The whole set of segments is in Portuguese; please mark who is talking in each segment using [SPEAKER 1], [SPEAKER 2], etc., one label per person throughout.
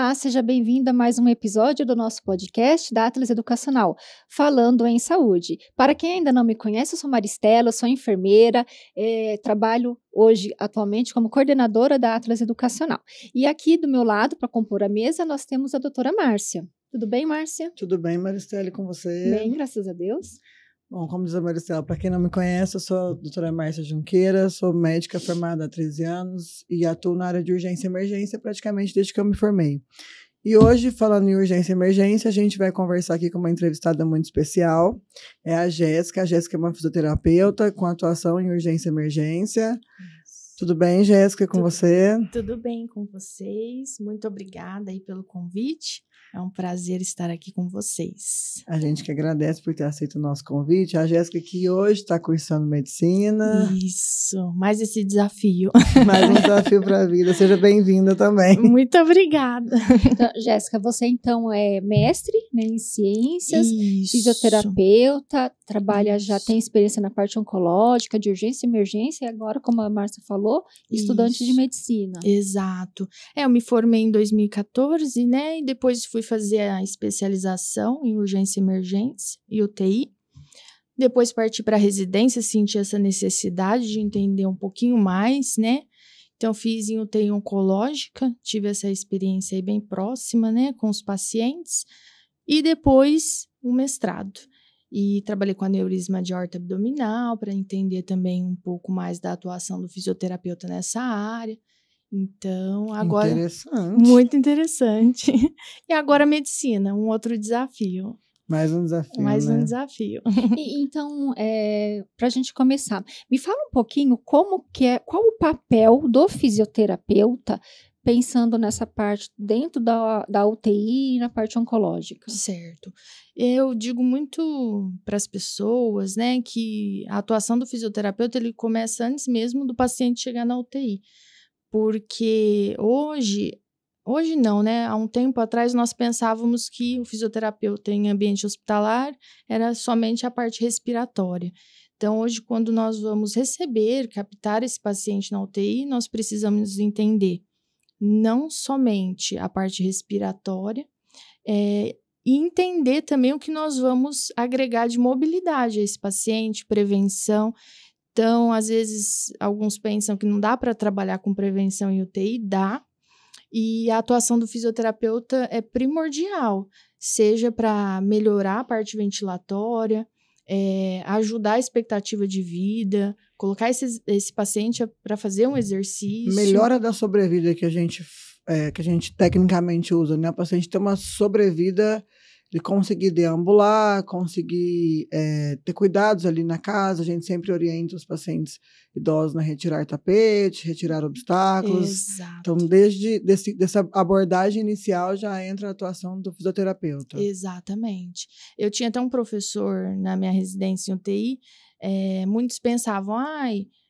[SPEAKER 1] Olá, seja bem-vindo a mais um episódio do nosso podcast da Atlas Educacional, falando em saúde. Para quem ainda não me conhece, eu sou Maristela, sou enfermeira, trabalho hoje atualmente como coordenadora da Atlas Educacional. E aqui do meu lado, para compor a mesa, nós temos a doutora Márcia. Tudo bem, Márcia?
[SPEAKER 2] Tudo bem, Maristela, com você?
[SPEAKER 1] Bem, graças a Deus.
[SPEAKER 2] Bom, como diz a Maristela, para quem não me conhece, eu sou a doutora Márcia Junqueira, sou médica formada há 13 anos e atuo na área de urgência e emergência praticamente desde que eu me formei. E hoje, falando em urgência e emergência, a gente vai conversar aqui com uma entrevistada muito especial, é a Jéssica. A Jéssica é uma fisioterapeuta com atuação em urgência e emergência. Tudo bem, Jéssica, com você?
[SPEAKER 3] Tudo bem com vocês, muito obrigada aí pelo convite. É um prazer estar aqui com vocês.
[SPEAKER 2] A gente que agradece por ter aceito o nosso convite. A Jéssica que hoje está cursando medicina.
[SPEAKER 3] Isso, mais esse desafio.
[SPEAKER 2] Mais um desafio para a vida. Seja bem-vinda também.
[SPEAKER 3] Muito obrigada.
[SPEAKER 1] Então, Jéssica, você então é mestre, né, em ciências,
[SPEAKER 3] Isso.
[SPEAKER 1] fisioterapeuta, trabalha, já
[SPEAKER 3] Isso.
[SPEAKER 1] tem experiência na parte oncológica, de urgência e emergência, e agora, como a Márcia falou, estudante de
[SPEAKER 3] Isso.
[SPEAKER 1] medicina.
[SPEAKER 3] Exato. Eu me formei em 2014, né, e depois fui fazer a especialização em urgência e emergência e UTI. Depois parti para a residência, senti essa necessidade de entender um pouquinho mais, né? Então, fiz em UTI oncológica, tive essa experiência aí bem próxima, né, com os pacientes. E depois, o mestrado. E trabalhei com aneurisma de aorta abdominal, para entender também um pouco mais da atuação do fisioterapeuta nessa área. Então, agora...
[SPEAKER 2] Interessante.
[SPEAKER 3] Muito interessante. E agora medicina, um outro desafio.
[SPEAKER 2] Mais um desafio,
[SPEAKER 3] Mais
[SPEAKER 2] né?
[SPEAKER 3] um desafio.
[SPEAKER 1] Então, para a gente começar, me fala um pouquinho qual o papel do fisioterapeuta pensando nessa parte dentro da UTI e na parte oncológica.
[SPEAKER 3] Certo. Eu digo muito para as pessoas, né, que a atuação do fisioterapeuta ele começa antes mesmo do paciente chegar na UTI. Porque hoje não, né? Há um tempo atrás nós pensávamos que o fisioterapeuta em ambiente hospitalar era somente a parte respiratória. Então, hoje, quando nós vamos captar esse paciente na UTI, nós precisamos entender não somente a parte respiratória, e entender também o que nós vamos agregar de mobilidade a esse paciente, prevenção. Então, às vezes, alguns pensam que não dá para trabalhar com prevenção em UTI, dá. E a atuação do fisioterapeuta é primordial, seja para melhorar a parte ventilatória, ajudar a expectativa de vida, colocar esse paciente para fazer um exercício.
[SPEAKER 2] Melhora da sobrevida que a gente tecnicamente usa, né? O paciente tem uma sobrevida de conseguir deambular, conseguir ter cuidados ali na casa. A gente sempre orienta os pacientes idosos a retirar tapete, retirar obstáculos.
[SPEAKER 3] Exato.
[SPEAKER 2] Então, desde dessa abordagem inicial já entra a atuação do fisioterapeuta.
[SPEAKER 3] Exatamente. Eu tinha até um professor na minha residência em UTI, muitos pensavam,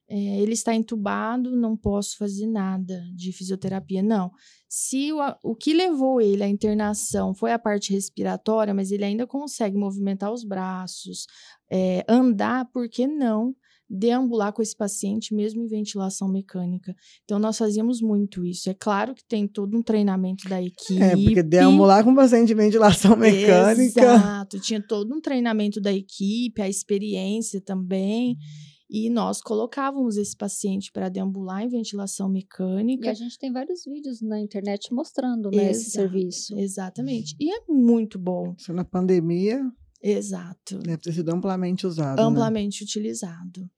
[SPEAKER 3] ele está entubado, não posso fazer nada de fisioterapia. Não. Se o que levou ele à internação foi a parte respiratória, mas ele ainda consegue movimentar os braços, andar, por que não deambular com esse paciente mesmo em ventilação mecânica? Então, nós fazíamos muito isso. É claro que tem todo um treinamento da equipe.
[SPEAKER 2] Porque deambular com paciente de ventilação mecânica...
[SPEAKER 3] Exato. Tinha todo um treinamento da equipe, a experiência também. E nós colocávamos esse paciente para deambular em ventilação mecânica.
[SPEAKER 1] E a gente tem vários vídeos na internet mostrando, né, esse serviço.
[SPEAKER 3] Exatamente. E é muito bom.
[SPEAKER 2] Isso na pandemia...
[SPEAKER 3] Exato.
[SPEAKER 2] Deve ter sido amplamente usado.
[SPEAKER 3] Amplamente utilizado.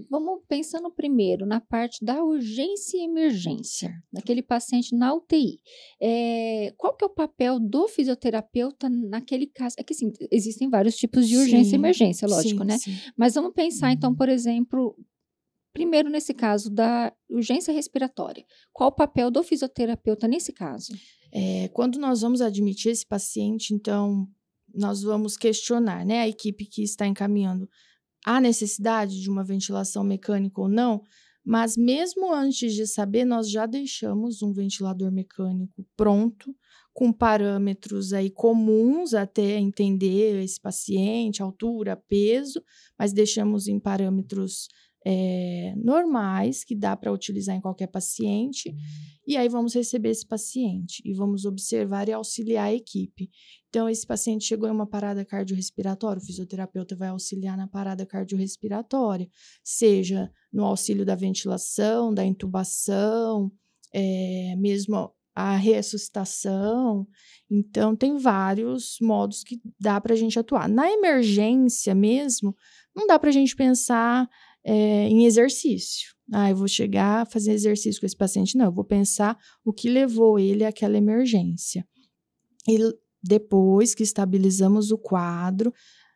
[SPEAKER 1] Vamos pensando primeiro na parte da urgência e emergência, daquele paciente na UTI. Qual que é o papel do fisioterapeuta naquele caso? É que, assim, existem vários tipos de urgência e emergência, lógico, né?
[SPEAKER 3] Sim.
[SPEAKER 1] Mas vamos pensar, então, por exemplo, primeiro nesse caso da urgência respiratória. Qual o papel do fisioterapeuta nesse caso?
[SPEAKER 3] Quando nós vamos admitir esse paciente, então, nós vamos questionar, né, a equipe que está encaminhando. Há necessidade de uma ventilação mecânica ou não? Mas mesmo antes de saber, nós já deixamos um ventilador mecânico pronto, com parâmetros aí comuns até entender esse paciente, altura, peso, mas deixamos em parâmetros normais, que dá para utilizar em qualquer paciente, e aí vamos receber esse paciente e vamos observar e auxiliar a equipe. Então, esse paciente chegou em uma parada cardiorrespiratória, o fisioterapeuta vai auxiliar na parada cardiorrespiratória, seja no auxílio da ventilação, da intubação, mesmo a ressuscitação. Então, tem vários modos que dá para a gente atuar. Na emergência mesmo, não dá para a gente pensar em exercício. Eu vou chegar a fazer exercício com esse paciente. Não, eu vou pensar o que levou ele àquela emergência. E depois que estabilizamos o quadro,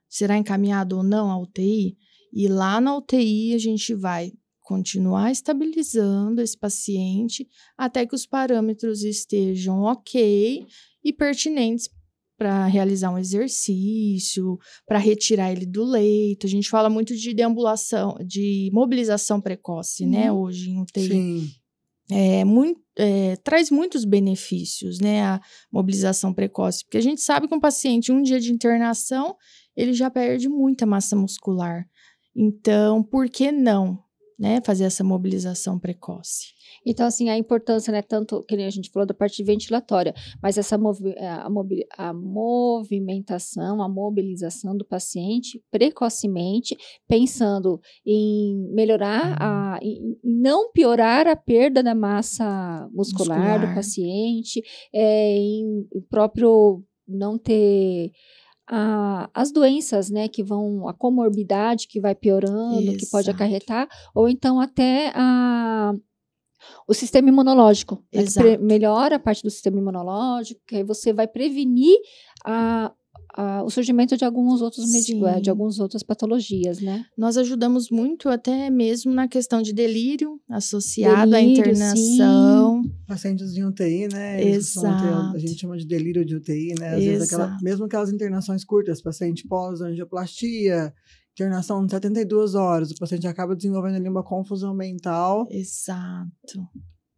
[SPEAKER 3] será encaminhado ou não à UTI? E lá na UTI a gente vai continuar estabilizando esse paciente até que os parâmetros estejam ok e pertinentes para realizar um exercício, para retirar ele do leito. A gente fala muito de deambulação, de mobilização precoce, né, hoje em UTI.
[SPEAKER 2] Sim.
[SPEAKER 3] Traz muitos benefícios, né, a mobilização precoce, porque a gente sabe que um paciente, um dia de internação, ele já perde muita massa muscular. Então, por que não, né, fazer essa mobilização precoce?
[SPEAKER 1] Então, assim, a importância, né, tanto que nem a gente falou da parte ventilatória, mas essa movimentação, a mobilização do paciente precocemente, pensando em melhorar, em não piorar a perda da massa muscular do paciente, em próprio não ter as doenças, né, que vão, a comorbidade que vai piorando, que pode acarretar, ou então até o sistema imunológico, né, que melhora a parte do sistema imunológico, que aí você vai prevenir o surgimento de alguns outros de algumas outras patologias, né?
[SPEAKER 3] Nós ajudamos muito até mesmo na questão de delírio associado à internação.
[SPEAKER 2] Sim. Pacientes de UTI, né?
[SPEAKER 3] Exato.
[SPEAKER 2] A gente chama de delírio de UTI, né? Às vezes mesmo aquelas internações curtas, paciente pós-angioplastia, internação de 72 horas, o paciente acaba desenvolvendo ali uma confusão mental.
[SPEAKER 3] Exato.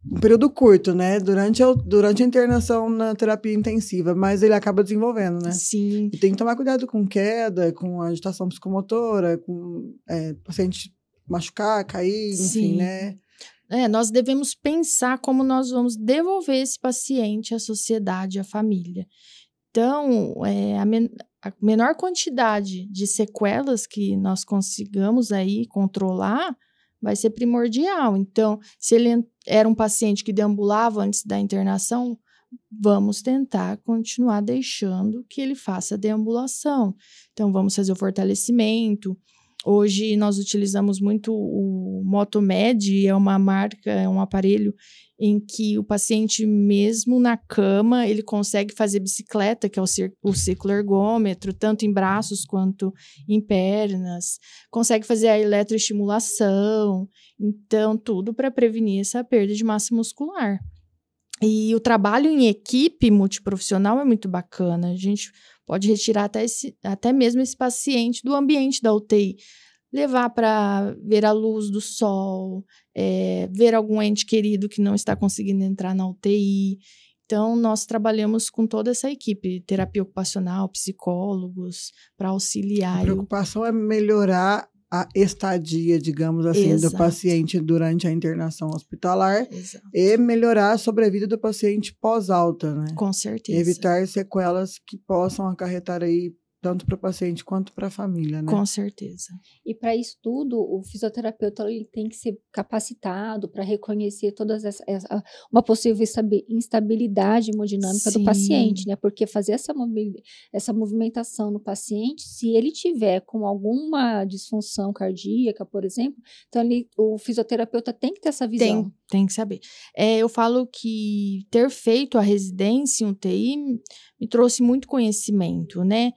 [SPEAKER 2] Um período curto, né? Durante a internação na terapia intensiva, mas ele acaba desenvolvendo, né?
[SPEAKER 3] Sim.
[SPEAKER 2] E tem que tomar cuidado com queda, com agitação psicomotora, com paciente machucar, cair, enfim, né?
[SPEAKER 3] Nós devemos pensar como nós vamos devolver esse paciente à sociedade, à família. Então, a menor quantidade de sequelas que nós consigamos aí controlar vai ser primordial. Então, se ele era um paciente que deambulava antes da internação, vamos tentar continuar deixando que ele faça a deambulação. Então, vamos fazer o fortalecimento. Hoje, nós utilizamos muito o Motomed, é uma marca, é um aparelho em que o paciente, mesmo na cama, ele consegue fazer bicicleta, que é o cicloergômetro, tanto em braços quanto em pernas, consegue fazer a eletroestimulação, então tudo para prevenir essa perda de massa muscular. E o trabalho em equipe multiprofissional é muito bacana, a gente pode retirar até mesmo esse paciente do ambiente da UTI, levar para ver a luz do sol, ver algum ente querido que não está conseguindo entrar na UTI. Então, nós trabalhamos com toda essa equipe, terapia ocupacional, psicólogos, para auxiliar.
[SPEAKER 2] A preocupação é melhorar a estadia, digamos assim, do paciente durante a internação hospitalar.
[SPEAKER 3] Exato.
[SPEAKER 2] E melhorar a sobrevida do paciente pós-alta, né?
[SPEAKER 3] Com certeza.
[SPEAKER 2] Evitar sequelas que possam acarretar aí tanto para o paciente quanto para a família, né?
[SPEAKER 3] Com certeza.
[SPEAKER 1] E para isso tudo, o fisioterapeuta ele tem que ser capacitado para reconhecer todas uma possível instabilidade hemodinâmica do paciente, né? Porque fazer essa movimentação no paciente, se ele tiver com alguma disfunção cardíaca, por exemplo, então o fisioterapeuta tem que ter essa visão.
[SPEAKER 3] Tem que saber. Eu falo que ter feito a residência em UTI me trouxe muito conhecimento, né?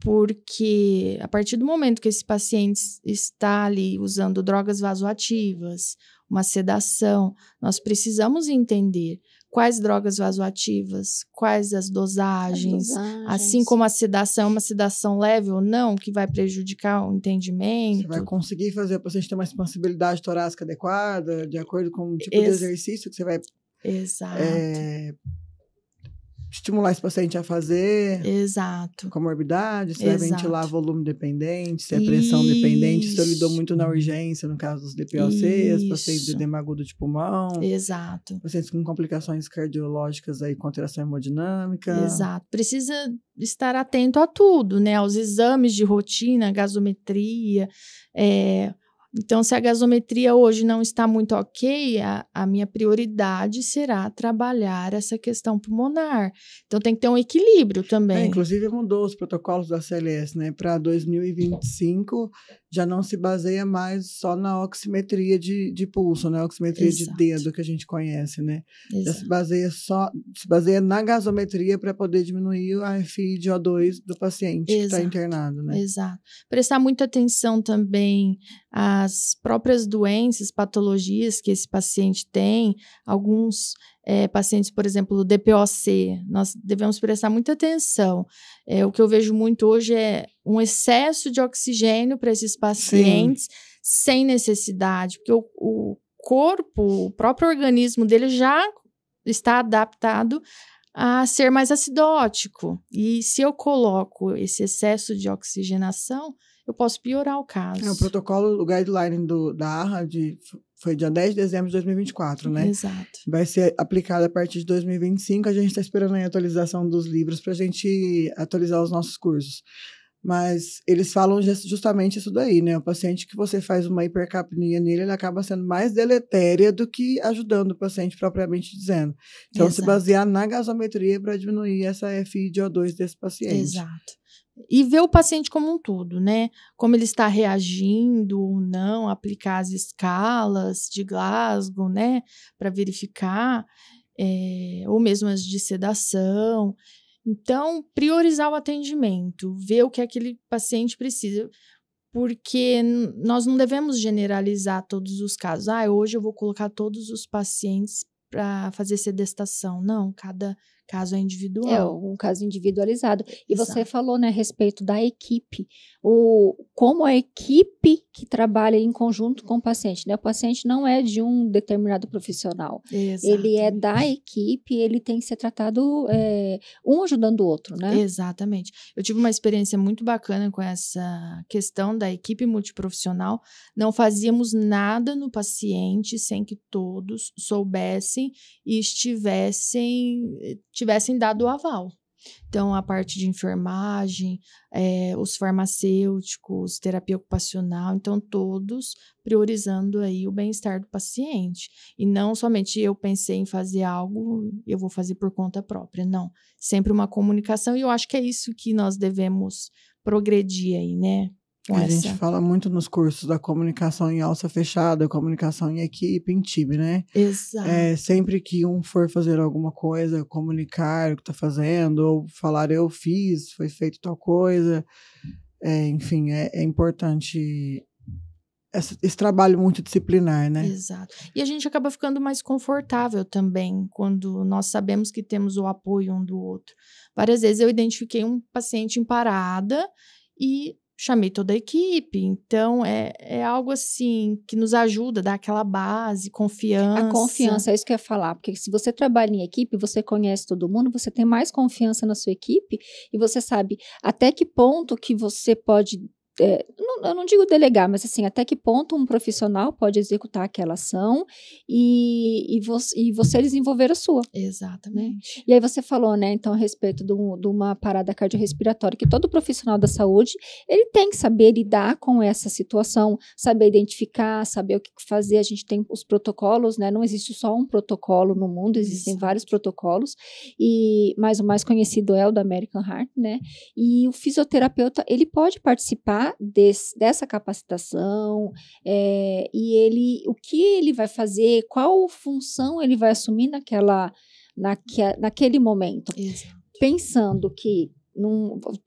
[SPEAKER 3] Porque a partir do momento que esse paciente está ali usando drogas vasoativas, uma sedação, nós precisamos entender quais drogas vasoativas, quais as dosagens, assim como a sedação é uma sedação leve ou não, que vai prejudicar o entendimento.
[SPEAKER 2] Você vai conseguir fazer o paciente ter uma expansibilidade torácica adequada, de acordo com o tipo de exercício que você vai...
[SPEAKER 3] Exato.
[SPEAKER 2] estimular esse paciente a fazer
[SPEAKER 3] Exato.
[SPEAKER 2] comorbidade, se é ventilar volume dependente, se é pressão dependente, se eu lidou muito na urgência, no caso dos DPOCs, pacientes de edema agudo de pulmão.
[SPEAKER 3] Exato.
[SPEAKER 2] Pacientes com complicações cardiológicas aí, contração hemodinâmica.
[SPEAKER 3] Exato. Precisa estar atento a tudo, né? Aos exames de rotina, gasometria. Então, se a gasometria hoje não está muito ok, a minha prioridade será trabalhar essa questão pulmonar. Então, tem que ter um equilíbrio também.
[SPEAKER 2] Inclusive, mudou os protocolos da CLS, né? Para 2025, já não se baseia mais só na oximetria de pulso, né? Oximetria de dedo que a gente conhece, né? Já se baseia na gasometria para poder diminuir a FI de O2 do paciente que está internado, né?
[SPEAKER 3] Exato. Prestar muita atenção também às próprias doenças, patologias que esse paciente tem. Alguns pacientes, por exemplo, o DPOC, nós devemos prestar muita atenção. O que eu vejo muito hoje é um excesso de oxigênio para esses pacientes sem necessidade, porque o corpo, o próprio organismo dele já está adaptado a ser mais acidótico. E se eu coloco esse excesso de oxigenação, eu posso piorar o caso.
[SPEAKER 2] O protocolo, o guideline da ARRA foi dia 10 de dezembro de 2024, né?
[SPEAKER 3] Exato.
[SPEAKER 2] Vai ser aplicado a partir de 2025. A gente está esperando a atualização dos livros para a gente atualizar os nossos cursos. Mas eles falam justamente isso daí, né? O paciente que você faz uma hipercapnia nele, ele acaba sendo mais deletéria do que ajudando o paciente propriamente dizendo. Então, se basear na gasometria para diminuir essa FI de O2 desse paciente.
[SPEAKER 3] Exato. E ver o paciente como um todo, né? Como ele está reagindo ou não, aplicar as escalas de Glasgow, né? Para verificar, ou mesmo as de sedação. Então, priorizar o atendimento, ver o que aquele paciente precisa, porque nós não devemos generalizar todos os casos. Hoje eu vou colocar todos os pacientes para fazer sedestação. Não, cada caso é individual.
[SPEAKER 1] Um caso individualizado. E você falou, né, a respeito da equipe, como a equipe que trabalha em conjunto com o paciente, né? O paciente não é de um determinado profissional.
[SPEAKER 3] Exatamente.
[SPEAKER 1] Ele é da equipe, ele tem que ser tratado um ajudando o outro, né?
[SPEAKER 3] Exatamente. Eu tive uma experiência muito bacana com essa questão da equipe multiprofissional. Não fazíamos nada no paciente sem que todos soubessem e tivessem dado o aval. Então, a parte de enfermagem, os farmacêuticos, terapia ocupacional, então todos priorizando aí o bem-estar do paciente. E não somente eu pensei em fazer algo, eu vou fazer por conta própria, não. Sempre uma comunicação, e eu acho que é isso que nós devemos progredir aí, né?
[SPEAKER 2] A gente fala muito nos cursos da comunicação em alça fechada, comunicação em equipe, em time, né?
[SPEAKER 3] Exato.
[SPEAKER 2] Sempre que um for fazer alguma coisa, comunicar o que está fazendo, ou falar eu fiz, foi feito tal coisa. Enfim, é importante esse trabalho multidisciplinar, né?
[SPEAKER 3] Exato. E a gente acaba ficando mais confortável também quando nós sabemos que temos o apoio um do outro. Várias vezes eu identifiquei um paciente em parada e chamei toda a equipe, então é algo assim que nos ajuda, dá aquela base, confiança.
[SPEAKER 1] A confiança, é isso que eu ia falar, porque se você trabalha em equipe, você conhece todo mundo, você tem mais confiança na sua equipe e você sabe até que ponto que você pode, eu não digo delegar, mas assim, até que ponto um profissional pode executar aquela ação e você desenvolver a sua.
[SPEAKER 3] Exatamente.
[SPEAKER 1] Né? E aí você falou, né, então, a respeito de uma parada cardiorrespiratória, que todo profissional da saúde, ele tem que saber lidar com essa situação, saber identificar, saber o que fazer. A gente tem os protocolos, né, não existe só um protocolo no mundo, existem vários protocolos, mas o mais conhecido é o da American Heart, né, e o fisioterapeuta, ele pode participar dessa capacitação, e o que ele vai fazer, qual função ele vai assumir naquele momento.
[SPEAKER 3] Exato.
[SPEAKER 1] Pensando que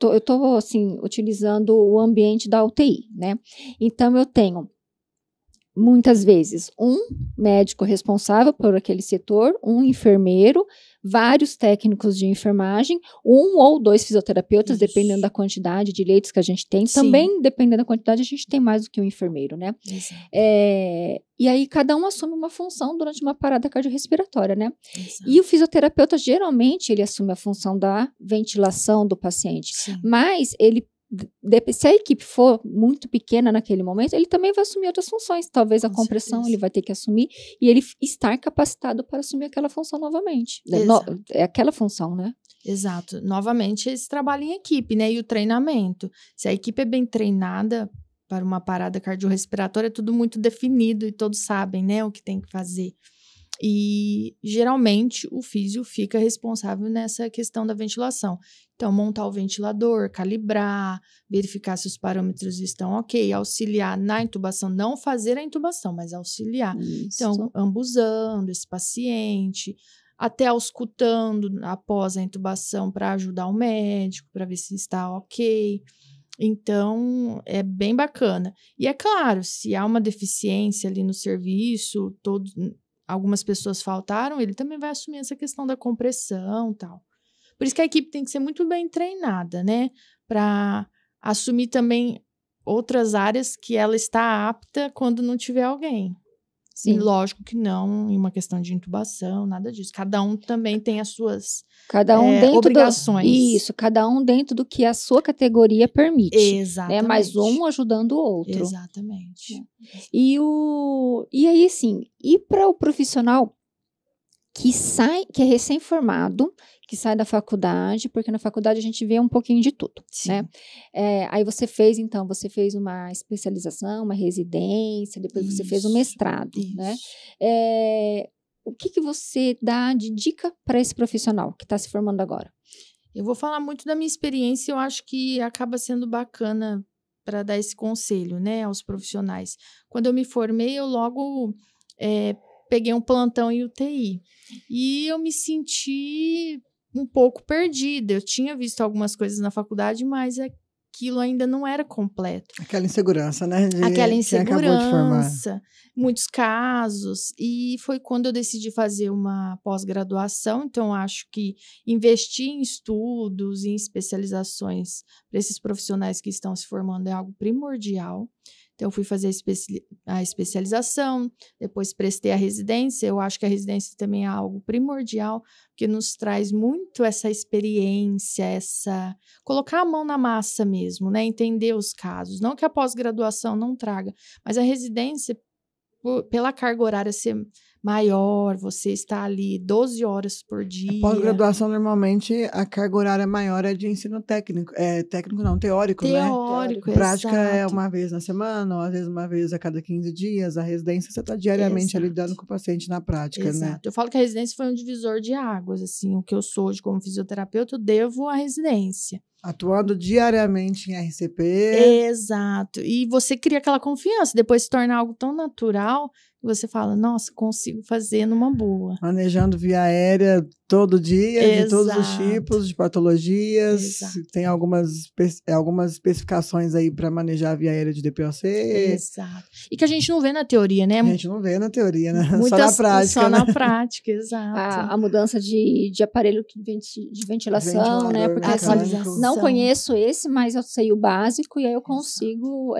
[SPEAKER 1] eu estou assim, utilizando o ambiente da UTI, né? Então, eu tenho muitas vezes, um médico responsável por aquele setor, um enfermeiro, vários técnicos de enfermagem, um ou dois fisioterapeutas,
[SPEAKER 3] Isso.
[SPEAKER 1] dependendo da quantidade de leitos que a gente tem.
[SPEAKER 3] Sim.
[SPEAKER 1] Também, dependendo da quantidade, a gente tem mais do que um enfermeiro, né?
[SPEAKER 3] Exato.
[SPEAKER 1] E aí, cada um assume uma função durante uma parada cardiorrespiratória, né?
[SPEAKER 3] Exato.
[SPEAKER 1] E o fisioterapeuta, geralmente, ele assume a função da ventilação do paciente.
[SPEAKER 3] Sim.
[SPEAKER 1] Mas ele, se a equipe for muito pequena naquele momento, ele também vai assumir outras funções. Talvez a
[SPEAKER 3] Com
[SPEAKER 1] compressão
[SPEAKER 3] certeza.
[SPEAKER 1] ele vai ter que assumir e ele estar capacitado para assumir aquela função novamente.
[SPEAKER 3] Exato.
[SPEAKER 1] É aquela função, né?
[SPEAKER 3] Exato. Novamente, esse trabalho em equipe, né? E o treinamento. Se a equipe é bem treinada para uma parada cardiorrespiratória, é tudo muito definido e todos sabem, né, o que tem que fazer. E, geralmente, o físio fica responsável nessa questão da ventilação. Então, montar o ventilador, calibrar, verificar se os parâmetros estão ok, auxiliar na intubação, não fazer a intubação, mas auxiliar.
[SPEAKER 1] Isso.
[SPEAKER 3] Então, ambusando esse paciente, até auscultando após a intubação para ajudar o médico, para ver se está ok. Então, é bem bacana. E é claro, se há uma deficiência ali no serviço, algumas pessoas faltaram, ele também vai assumir essa questão da compressão e tal. Por isso que a equipe tem que ser muito bem treinada, né? Para assumir também outras áreas que ela está apta quando não tiver alguém.
[SPEAKER 1] Sim.
[SPEAKER 3] E lógico que não em uma questão de intubação, nada disso. Cada um também tem as suas
[SPEAKER 1] Cada um dentro
[SPEAKER 3] obrigações.
[SPEAKER 1] Isso, cada um dentro do que a sua categoria permite.
[SPEAKER 3] Exatamente.
[SPEAKER 1] Né? Mas um ajudando o outro.
[SPEAKER 3] Exatamente.
[SPEAKER 1] E aí, assim, e para o profissional que é recém-formado, que sai da faculdade, porque na faculdade a gente vê um pouquinho de tudo,
[SPEAKER 3] Sim.
[SPEAKER 1] né? Aí você fez uma especialização, uma residência, depois você fez um mestrado, né? O que você dá de dica para esse profissional que está se formando agora?
[SPEAKER 3] Eu vou falar muito da minha experiência, eu acho que acaba sendo bacana para dar esse conselho, né, aos profissionais. Quando eu me formei, eu logo peguei um plantão em UTI e eu me senti um pouco perdida. Eu tinha visto algumas coisas na faculdade, mas aquilo ainda não era completo.
[SPEAKER 2] Aquela insegurança, né?
[SPEAKER 3] Aquela
[SPEAKER 2] insegurança,
[SPEAKER 3] muitos casos. E foi quando eu decidi fazer uma pós-graduação. Então, acho que investir em estudos e em especializações para esses profissionais que estão se formando é algo primordial. Então, eu fui fazer a especialização, depois prestei a residência. Eu acho que a residência também é algo primordial, porque nos traz muito essa experiência, colocar a mão na massa mesmo, né? Entender os casos. Não que a pós-graduação não traga, mas a residência, pela carga horária ser maior, você está ali 12 horas por dia.
[SPEAKER 2] A pós-graduação, normalmente, a carga horária maior é de ensino técnico. Técnico não, teórico, né?
[SPEAKER 3] Teórico,
[SPEAKER 2] prática
[SPEAKER 3] exato.
[SPEAKER 2] é uma vez na semana, ou às vezes uma vez a cada 15 dias. A residência, você está diariamente ali lidando com o paciente na prática,
[SPEAKER 3] Exato.
[SPEAKER 2] né?
[SPEAKER 3] Eu falo que a residência foi um divisor de águas, assim, o que eu sou hoje como fisioterapeuta, eu devo à residência.
[SPEAKER 2] Atuando diariamente em RCP.
[SPEAKER 3] Exato. E você cria aquela confiança, depois se torna algo tão natural, que você fala, nossa, consigo fazer numa boa.
[SPEAKER 2] Manejando via aérea todo dia, de todos os tipos de patologias.
[SPEAKER 3] Exato.
[SPEAKER 2] Tem algumas especificações aí para manejar a via aérea de DPOC.
[SPEAKER 3] Exato. E que a gente não vê na teoria, né?
[SPEAKER 2] A gente não vê na teoria, né? Só na prática.
[SPEAKER 3] Só
[SPEAKER 2] né?
[SPEAKER 3] na prática, exato.
[SPEAKER 1] A mudança de aparelho de ventilação, né? Porque
[SPEAKER 3] atualização.
[SPEAKER 1] não conheço esse, mas eu sei o básico e aí eu consigo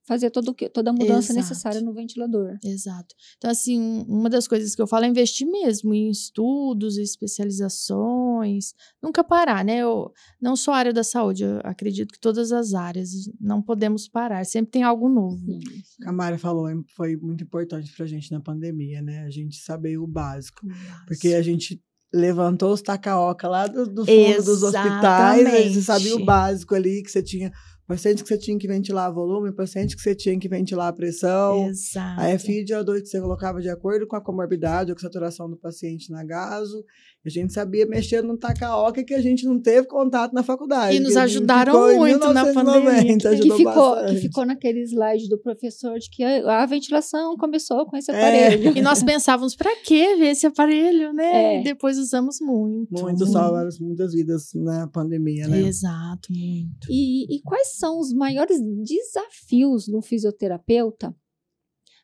[SPEAKER 1] fazer toda a mudança necessária no ventilador.
[SPEAKER 3] Exato. Então, assim, uma das coisas que eu falo é investir mesmo em estudos, especializações, nunca parar, né? Eu não só a área da saúde, eu acredito que todas as áreas, não podemos parar, sempre tem algo novo.
[SPEAKER 2] A Mari falou, foi muito importante pra gente na pandemia, né? A gente saber o básico. Porque a gente levantou os tacaoca lá do fundo dos hospitais, a gente sabia o básico ali, que você tinha paciente que você tinha que ventilar volume, paciente que você tinha que ventilar a pressão.
[SPEAKER 3] Exato.
[SPEAKER 2] A FID é 2 que você colocava de acordo com a comorbidade ou com a saturação do paciente na gaso. A gente sabia mexer no taca-oca que a gente não teve contato na faculdade.
[SPEAKER 3] E nos ajudaram muito na pandemia.
[SPEAKER 1] Que ficou naquele slide do professor de que a ventilação começou com esse aparelho.
[SPEAKER 3] E nós pensávamos, para que ver esse aparelho, né? E depois usamos muito.
[SPEAKER 2] Salvaram muitas vidas na pandemia, né?
[SPEAKER 3] Exato, muito.
[SPEAKER 1] E quais são os maiores desafios do fisioterapeuta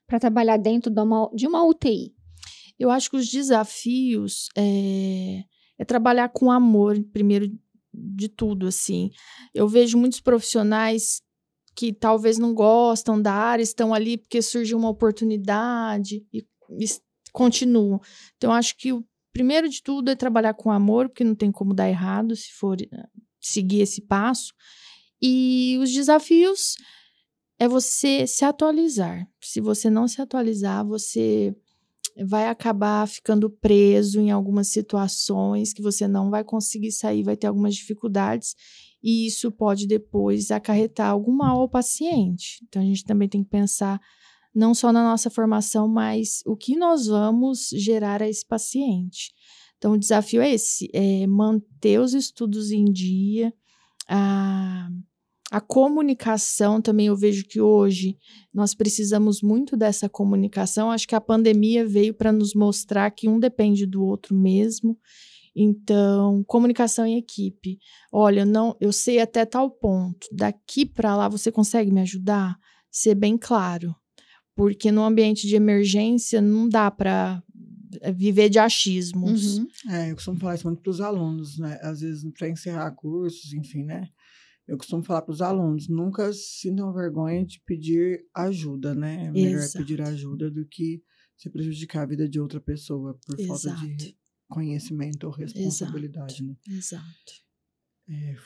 [SPEAKER 1] para trabalhar dentro de uma UTI?
[SPEAKER 3] Eu acho que os desafios é trabalhar com amor, primeiro de tudo, assim. Eu vejo muitos profissionais que talvez não gostam da área, estão ali porque surgiu uma oportunidade e continuam. Então, acho que o primeiro de tudo é trabalhar com amor, porque não tem como dar errado se for seguir esse passo. E os desafios é você se atualizar. Se você não se atualizar, você vai acabar ficando preso em algumas situações que você não vai conseguir sair, vai ter algumas dificuldades, e isso pode depois acarretar algum mal ao paciente. Então, a gente também tem que pensar não só na nossa formação, mas o que nós vamos gerar a esse paciente. Então, o desafio é esse, é manter os estudos em dia, a comunicação também. Eu vejo que hoje nós precisamos muito dessa comunicação. Acho que a pandemia veio para nos mostrar que um depende do outro mesmo. Então, comunicação em equipe. Olha, eu sei até tal ponto. Daqui para lá você consegue me ajudar? Ser bem claro. Porque no ambiente de emergência não dá para viver de achismos.
[SPEAKER 2] Uhum. Eu costumo falar isso muito para os alunos, né? Às vezes, para encerrar cursos, enfim, né? Eu costumo falar para os alunos, nunca sintam vergonha de pedir ajuda, né? É melhor pedir ajuda do que se prejudicar a vida de outra pessoa por falta de conhecimento ou responsabilidade, né?
[SPEAKER 3] Exato.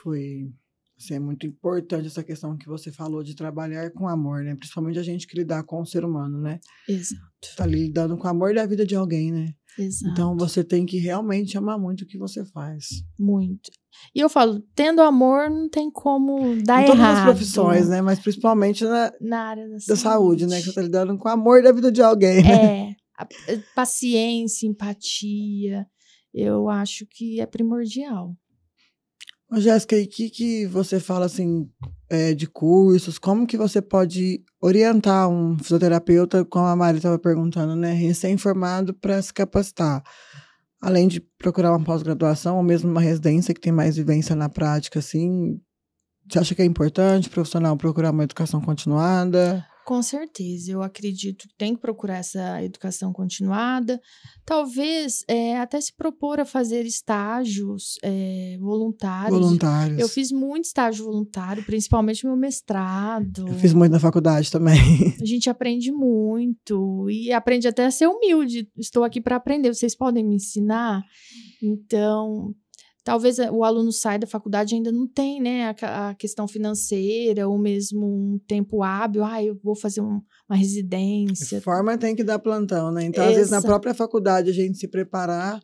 [SPEAKER 2] Foi assim, é muito importante essa questão que você falou de trabalhar com amor, né? Principalmente a gente que lidar com o ser humano, né?
[SPEAKER 3] Exato.
[SPEAKER 2] Tá ali lidando com o amor da vida de alguém, né?
[SPEAKER 3] Exato.
[SPEAKER 2] Então, você tem que realmente amar muito o que você faz.
[SPEAKER 3] Muito. E eu falo, tendo amor, não tem como dar errado.
[SPEAKER 2] Em todas as profissões, né? Mas principalmente na
[SPEAKER 3] área
[SPEAKER 2] da saúde, né? Que você tá lidando com o amor da vida de alguém, né?
[SPEAKER 3] A paciência, empatia, eu acho que é primordial.
[SPEAKER 2] Ô, Jéssica, e o que você fala, assim, de cursos? Como que você pode orientar um fisioterapeuta, como a Mari estava perguntando, né? Recém-formado para se capacitar? Além de procurar uma pós-graduação ou mesmo uma residência que tem mais vivência na prática, assim, você acha que é importante o profissional procurar uma educação continuada?
[SPEAKER 3] Com certeza, eu acredito que tem que procurar essa educação continuada, talvez até se propor a fazer estágios voluntários.
[SPEAKER 2] Voluntários.
[SPEAKER 3] Eu fiz muito estágio voluntário, principalmente meu mestrado.
[SPEAKER 2] Eu fiz muito na faculdade também.
[SPEAKER 3] A gente aprende muito e aprende até a ser humilde. Estou aqui para aprender, vocês podem me ensinar? Então, talvez o aluno saia da faculdade e ainda não tem, né, a questão financeira ou mesmo um tempo hábil. Eu vou fazer uma residência.
[SPEAKER 2] Forma tem que dar plantão, né? Então, às vezes, na própria faculdade, a gente se preparar,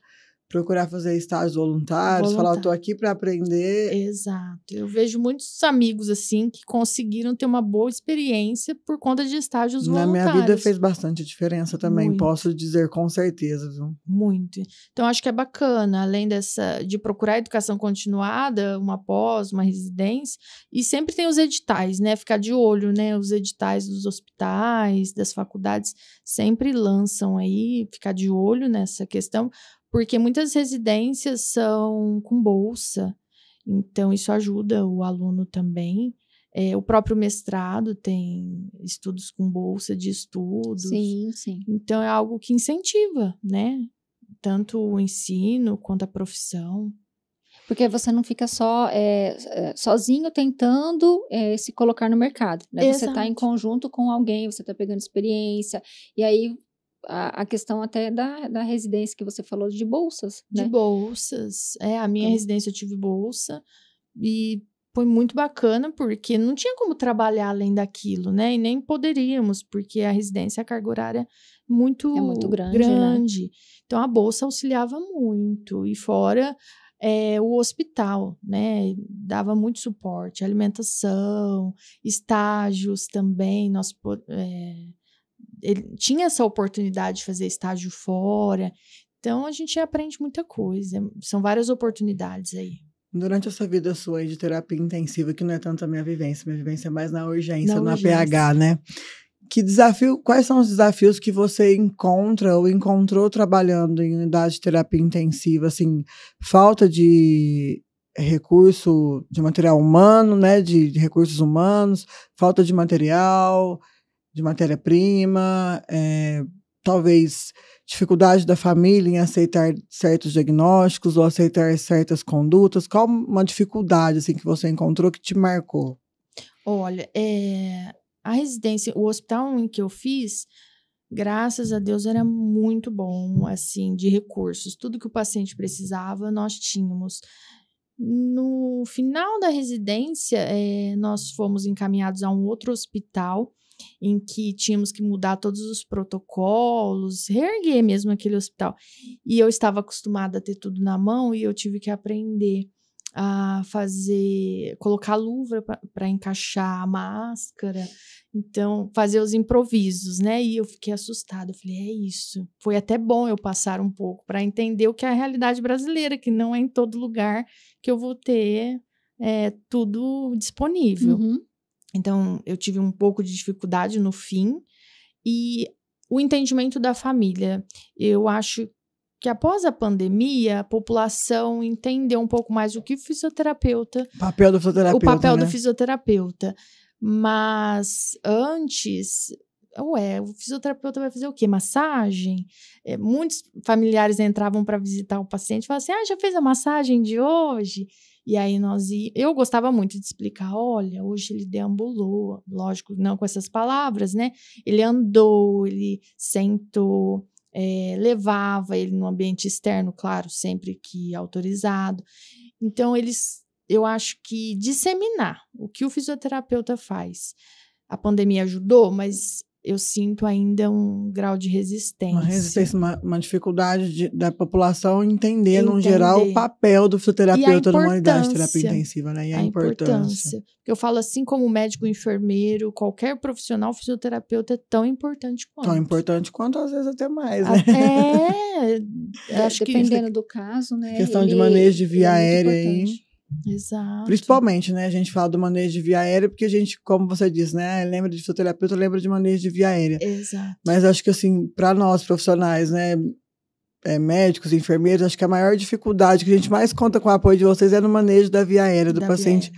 [SPEAKER 2] procurar fazer estágios voluntários, falar, eu tô aqui para aprender.
[SPEAKER 3] Exato. Eu vejo muitos amigos, assim, que conseguiram ter uma boa experiência por conta de estágios voluntários.
[SPEAKER 2] Na minha vida fez bastante diferença também,
[SPEAKER 3] muito.
[SPEAKER 2] Posso dizer com certeza, viu?
[SPEAKER 3] Muito. Então, acho que é bacana, além de procurar educação continuada, uma pós, uma residência, e sempre tem os editais, né? Ficar de olho, né? Os editais dos hospitais, das faculdades, sempre lançam aí, ficar de olho nessa questão, porque muitas residências são com bolsa, então isso ajuda o aluno também. O próprio mestrado tem estudos com bolsa de estudos.
[SPEAKER 1] Sim, sim.
[SPEAKER 3] Então é algo que incentiva, né? Tanto o ensino quanto a profissão.
[SPEAKER 1] Porque você não fica só sozinho tentando se colocar no mercado, né?
[SPEAKER 3] Exato.
[SPEAKER 1] Você está em conjunto com alguém, você está pegando experiência, e aí a questão até da residência que você falou de bolsas, né?
[SPEAKER 3] De bolsas. A minha residência eu tive bolsa e foi muito bacana porque não tinha como trabalhar além daquilo, né? E nem poderíamos, porque a residência, a carga horária é muito grande. Né? Então, a bolsa auxiliava muito. E fora o hospital, né? Dava muito suporte, alimentação, estágios também. Ele tinha essa oportunidade de fazer estágio fora. Então, a gente aprende muita coisa. São várias oportunidades aí.
[SPEAKER 2] Durante essa vida sua aí de terapia intensiva, que não é tanto a minha vivência é mais na urgência, no APH, né? Quais são os desafios que você encontra ou encontrou trabalhando em unidade de terapia intensiva? Assim, falta de recurso, de material humano, né? De recursos humanos, falta de material, de matéria-prima, talvez dificuldade da família em aceitar certos diagnósticos ou aceitar certas condutas? Qual uma dificuldade assim, que você encontrou que te marcou?
[SPEAKER 3] Olha, a residência, o hospital em que eu fiz, graças a Deus, era muito bom, assim, de recursos. Tudo que o paciente precisava, nós tínhamos. No final da residência, nós fomos encaminhados a um outro hospital em que tínhamos que mudar todos os protocolos, reerguer mesmo aquele hospital. E eu estava acostumada a ter tudo na mão e eu tive que aprender a colocar luva para encaixar a máscara, então fazer os improvisos, né? E eu fiquei assustada, eu falei, é isso. Foi até bom eu passar um pouco para entender o que é a realidade brasileira, que não é em todo lugar que eu vou ter tudo disponível.
[SPEAKER 1] Uhum.
[SPEAKER 3] Então, eu tive um pouco de dificuldade no fim e o entendimento da família. Eu acho que após a pandemia, a população entendeu um pouco mais o que o fisioterapeuta...
[SPEAKER 2] O papel do fisioterapeuta,
[SPEAKER 3] O papel
[SPEAKER 2] né?
[SPEAKER 3] do fisioterapeuta. Mas antes... o fisioterapeuta vai fazer o quê? Massagem? Muitos familiares entravam para visitar o paciente e falavam assim, já fez a massagem de hoje? E aí eu gostava muito de explicar, olha, hoje ele deambulou, lógico, não com essas palavras, né? Ele andou, ele sentou, levava ele no ambiente externo, claro, sempre que autorizado. Então, eu acho que disseminar o que o fisioterapeuta faz. A pandemia ajudou, mas eu sinto ainda um grau de resistência.
[SPEAKER 2] Uma resistência, uma dificuldade da população entender, no geral, o papel do fisioterapeuta numa unidade de terapia intensiva, né? E a importância.
[SPEAKER 3] Eu falo assim, como médico, enfermeiro, qualquer profissional, fisioterapeuta é tão importante quanto.
[SPEAKER 2] Tão importante quanto, às vezes, até mais, né?
[SPEAKER 1] Acho dependendo do caso, né?
[SPEAKER 2] Questão de manejo de via aérea aí.
[SPEAKER 3] Exato.
[SPEAKER 2] Principalmente, né? A gente fala do manejo de via aérea porque a gente, como você diz, né? Lembra de fisioterapeuta, lembra de manejo de via aérea.
[SPEAKER 3] Exato.
[SPEAKER 2] Mas acho que, assim, para nós profissionais, né? Médicos, enfermeiros, acho que a maior dificuldade que a gente mais conta com o apoio de vocês é no manejo da via aérea do paciente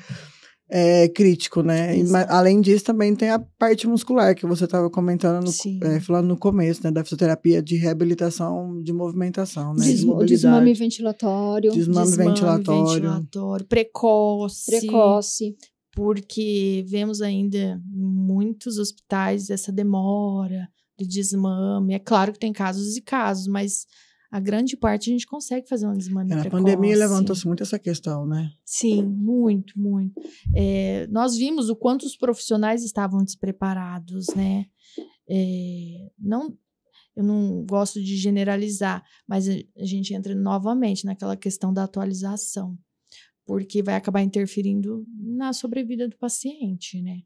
[SPEAKER 2] crítico, né? E, além disso, também tem a parte muscular que você estava comentando, falando no começo, né? Da fisioterapia de reabilitação de movimentação, né?
[SPEAKER 1] O desmame ventilatório.
[SPEAKER 2] Desmame ventilatório.
[SPEAKER 3] Precoce. Porque vemos ainda em muitos hospitais essa demora do desmame. É claro que tem casos e casos, mas a grande parte a gente consegue fazer um desmame precoce.
[SPEAKER 2] A pandemia levantou-se muito essa questão, né?
[SPEAKER 3] Sim, muito, muito. Nós vimos o quanto os profissionais estavam despreparados, né? Eu não gosto de generalizar, mas a gente entra novamente naquela questão da atualização, porque vai acabar interferindo na sobrevida do paciente, né?